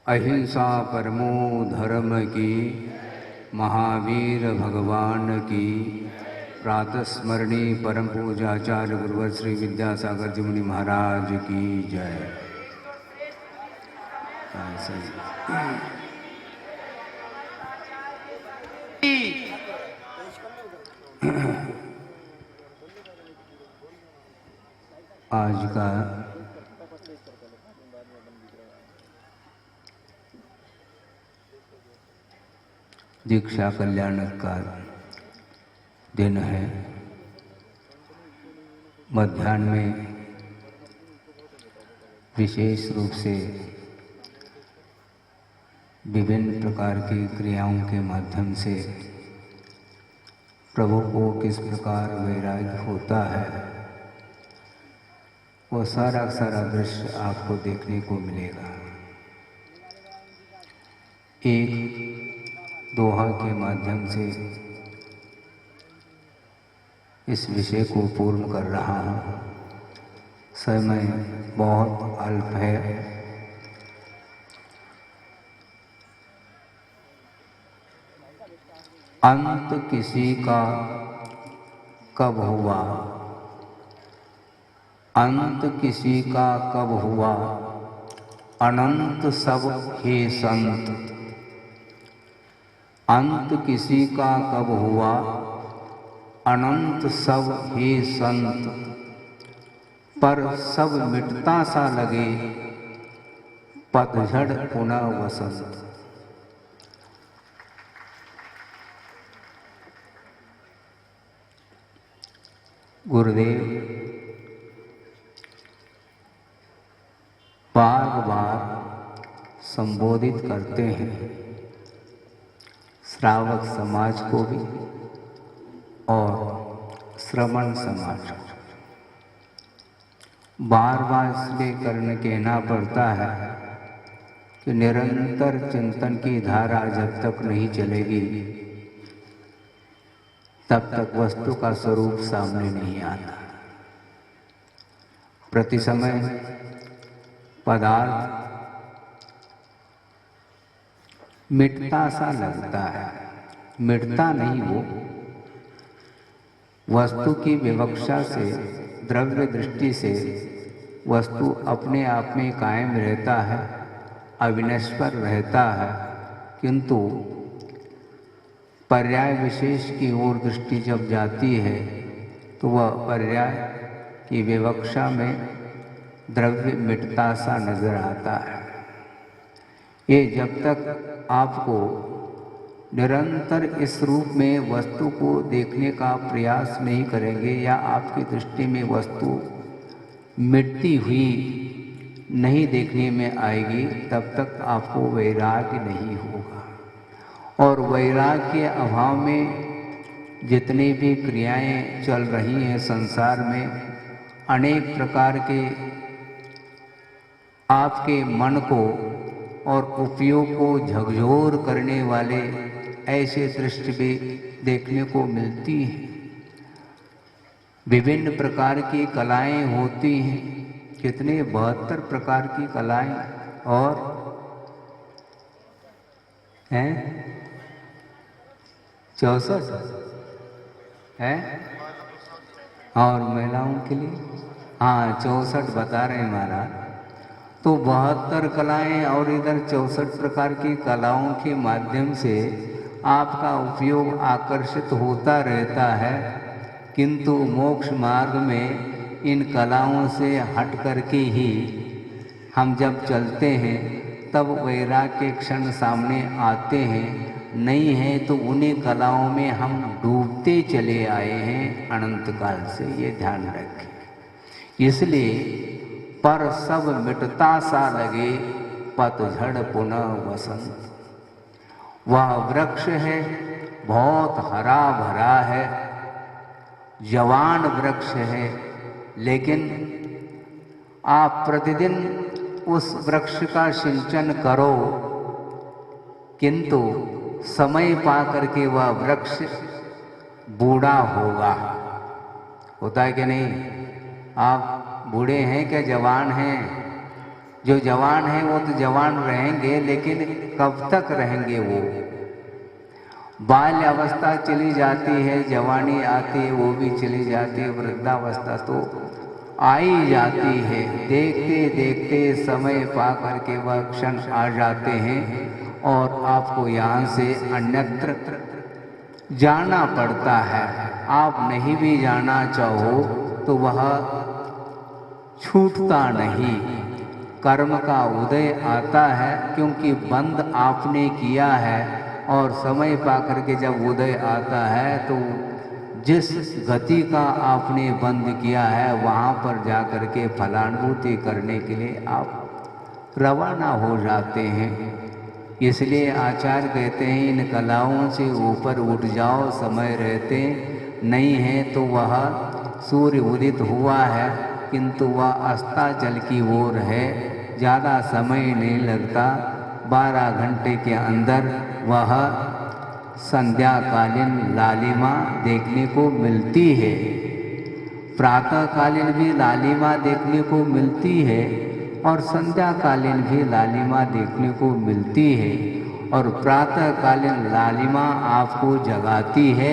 अहिंसा परमो धर्म की, महावीर भगवान की। प्रातस्मरणी परम पूजाचार्य गुरुवर श्री विद्यासागर जी मुनि महाराज की जय। आज का दीक्षा कल्याण का दिन है। मध्याह्न में विशेष रूप से विभिन्न प्रकार की क्रियाओं के माध्यम से प्रभु को किस प्रकार वैराग्य होता है, वो सारा सारा दृश्य आपको देखने को मिलेगा। एक दोहा के माध्यम से इस विषय को पूर्ण कर रहा हूँ। समय बहुत अल्प है। अंत किसी का कब हुआ, अंत किसी का कब हुआ, अनंत सब हे संत। अंत किसी का कब हुआ, अनंत सब हे संत। पर सब मिटता सा लगे, पतझड़ पुनः वसंत। गुरुदेव बार बार संबोधित करते हैं श्रावक समाज को भी और श्रवण समाज को। बार बार इसलिए कहना पड़ता है कि निरंतर चिंतन की धारा जब तक नहीं चलेगी तब तक वस्तु का स्वरूप सामने नहीं आता। प्रति समय पदार्थ मिटता सा लगता है, मिटता नहीं। वो वस्तु की विवक्षा से, द्रव्य दृष्टि से वस्तु अपने आप में कायम रहता है, अविनश्वर रहता है, किंतु पर्याय विशेष की ओर दृष्टि जब जाती है तो वह पर्याय की विवक्षा में द्रव्य मिटता सा नजर आता है। ये जब तक आपको निरंतर इस रूप में वस्तु को देखने का प्रयास नहीं करेंगे या आपकी दृष्टि में वस्तु मिटती हुई नहीं देखने में आएगी, तब तक आपको वैराग्य नहीं होगा। और वैराग्य के अभाव में जितनी भी क्रियाएं चल रही हैं संसार में, अनेक प्रकार के आपके मन को और उपयोग को झकझोर करने वाले ऐसे दृश्य भी देखने को मिलती हैं। विभिन्न प्रकार की कलाएं होती हैं, कितने 72 प्रकार की कलाएं और हैं 64 है। और महिलाओं के लिए 64 बता रहे हैं महाराज। तो 72 कलाएं और इधर 64 प्रकार की कलाओं के माध्यम से आपका उपयोग आकर्षित होता रहता है, किंतु मोक्ष मार्ग में इन कलाओं से हट करके ही हम जब चलते हैं तब वैराग्य के क्षण सामने आते हैं। नहीं है तो उन्हीं कलाओं में हम डूबते चले आए हैं अनंत काल से, ये ध्यान रखें। इसलिए पर सब मिटता सा लगे, पतझड़ पुनः वसंत। वह वृक्ष है बहुत हरा भरा है, जवान वृक्ष है, लेकिन आप प्रतिदिन उस वृक्ष का सिंचन करो, किंतु समय पा करके वह वृक्ष बूढ़ा होगा। होता है कि नहीं? आप बूढ़े हैं क्या जवान हैं? जो जवान है वो तो जवान रहेंगे, लेकिन कब तक रहेंगे वो? बाल्य अवस्था चली जाती है, जवानी आती है, वो भी चली जाती है, वृद्धावस्था तो आ ही जाती है। देखते देखते समय पा करके वह क्षण आ जाते हैं और आपको यहाँ से अन्यत्र जाना पड़ता है। आप नहीं भी जाना चाहो तो वह छूटता नहीं। कर्म का उदय आता है, क्योंकि बंद आपने किया है, और समय पा करके जब उदय आता है तो जिस गति का आपने बंद किया है वहाँ पर जा कर के फलानुभूति करने के लिए आप रवाना हो जाते हैं। इसलिए आचार्य कहते हैं इन कलाओं से ऊपर उठ जाओ, समय रहते नहीं है। तो वह सूर्य उदित हुआ है किंतु वह अस्ताचल की ओर है, ज़्यादा समय नहीं लगता, 12 घंटे के अंदर वह संध्याकालीन लालिमा देखने को मिलती है। प्रातःकालीन भी लालिमा देखने को मिलती है और संध्याकालीन भी लालिमा देखने को मिलती है। और प्रातःकालीन लालिमा आपको जगाती है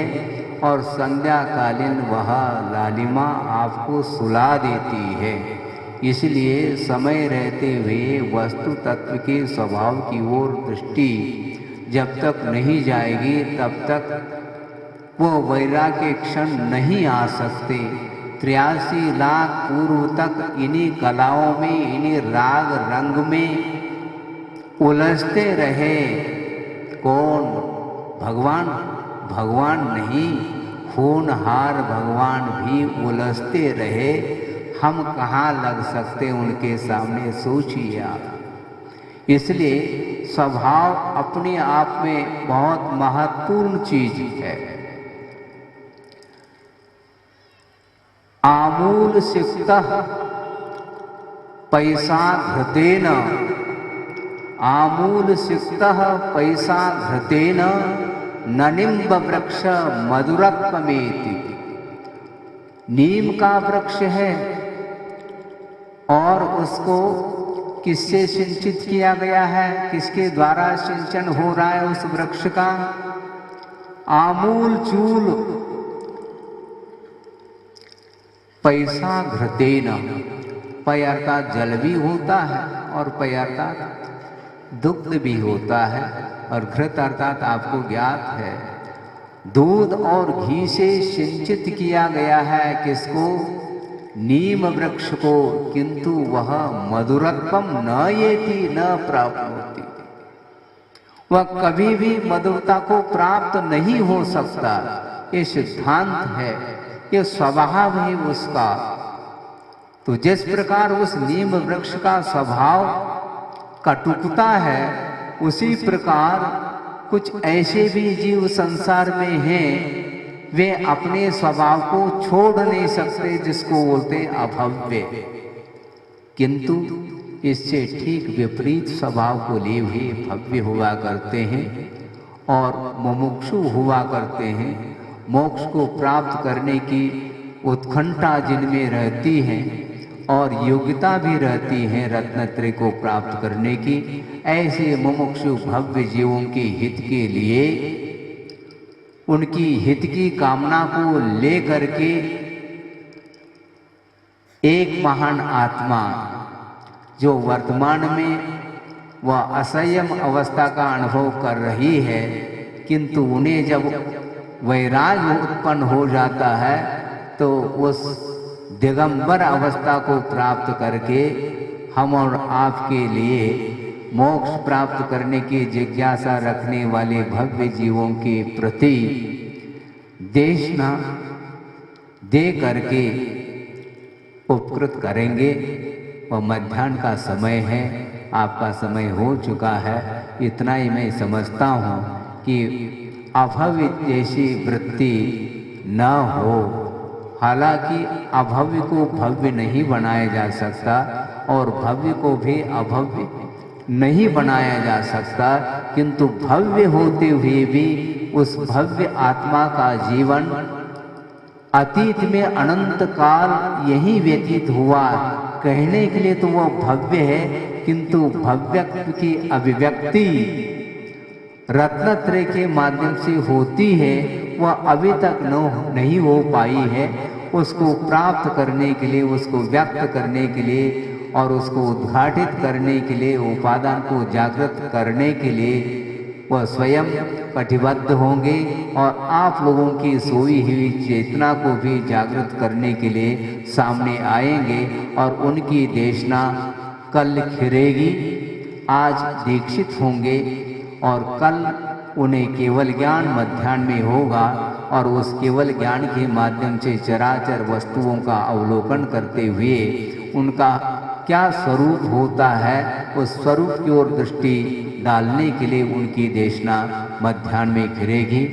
और संध्याकालीन वह लालिमा आपको सुला देती है। इसलिए समय रहते हुए वस्तु तत्व के स्वभाव की ओर दृष्टि जब तक नहीं जाएगी तब तक वो वैराग्य क्षण नहीं आ सकते। 83 लाख पूर्व तक इन्हीं कलाओं में, इन्हीं राग रंग में उलझते रहे। कौन? भगवान? भगवान नहीं, होनहार भगवान भी उलझते रहे। हम कहाँ लग सकते उनके सामने? सोचिए आप। इसलिए स्वभाव अपने आप में बहुत महत्वपूर्ण चीज है। आमूल सिक्तः पैसा घृतेन, आमूल सिक्तः पैसा घृतेन न निम्ब वृक्ष मधुरत्वमेति। नीम का वृक्ष है और उसको किससे सिंचित किया गया है? किसके द्वारा सिंचन हो रहा है उस वृक्ष का? आमूल चूल पैसा घृतेन। पय अर्थात जल भी होता है और पय अर्थात दुग्ध भी होता है, और घृत अर्थात आपको ज्ञात है दूध और घी से सिंचित किया गया है। किसको? नीम वृक्ष को। किंतु वह मधुरत्वम न येति न प्राप्नोति, वह कभी भी मधुरता को प्राप्त नहीं हो सकता। ये सिद्धांत है, ये स्वभाव है उसका। तो जिस प्रकार उस नीम वृक्ष का स्वभाव कटुकता है, उसी प्रकार कुछ ऐसे भी जीव संसार में हैं, वे अपने स्वभाव को छोड़ नहीं सकते, जिसको बोलते हैं अभव्य। किंतु इससे ठीक विपरीत स्वभाव को लिए हुए भव्य हुआ करते हैं और मुमुक्षु हुआ करते हैं। मोक्ष को प्राप्त करने की उत्कंठा जिनमें रहती है और योग्यता भी रहती है रत्नत्रय को प्राप्त करने की, ऐसे मुमुक्षु भव्य जीवों के हित के लिए, उनकी हित की कामना को ले करके एक महान आत्मा जो वर्तमान में वह असंयम अवस्था का अनुभव कर रही है, किंतु उन्हें जब वैराग्य उत्पन्न हो जाता है तो उस दिगंबर अवस्था को प्राप्त करके हम और आपके लिए मोक्ष प्राप्त करने की जिज्ञासा रखने वाले भव्य जीवों के प्रति देशना दे करके उपकृत करेंगे। वह मध्याह्न का समय है, आपका समय हो चुका है। इतना ही मैं समझता हूँ कि अभव्य जैसी वृत्ति न हो। हालांकि अभव्य को भव्य नहीं बनाया जा सकता और भव्य को भी अभव्य नहीं बनाया जा सकता, किंतु भव्य होते हुए भी उस भव्य आत्मा का जीवन अतीत में अनंत काल यही व्यतीत हुआ कहने के लिए तो वो भव्य है, किंतु भव्य की अभिव्यक्ति रत्नत्रय के माध्यम से होती है, वह अभी तक नहीं हो पाई है। उसको प्राप्त करने के लिए, उसको व्यक्त करने के लिए और उसको उद्घाटित करने के लिए, उपादान को जागृत करने के लिए वह स्वयं कटिबद्ध होंगे और आप लोगों की सोई हुई चेतना को भी जागृत करने के लिए सामने आएंगे और उनकी देशना कल खिरेगी। आज दीक्षित होंगे और कल उन्हें केवल ज्ञान मध्याह्न में होगा और उस केवल ज्ञान के माध्यम से चराचर वस्तुओं का अवलोकन करते हुए उनका क्या स्वरूप होता है, उस स्वरूप की ओर दृष्टि डालने के लिए उनकी देशना मध्याह्न में घिरेगी।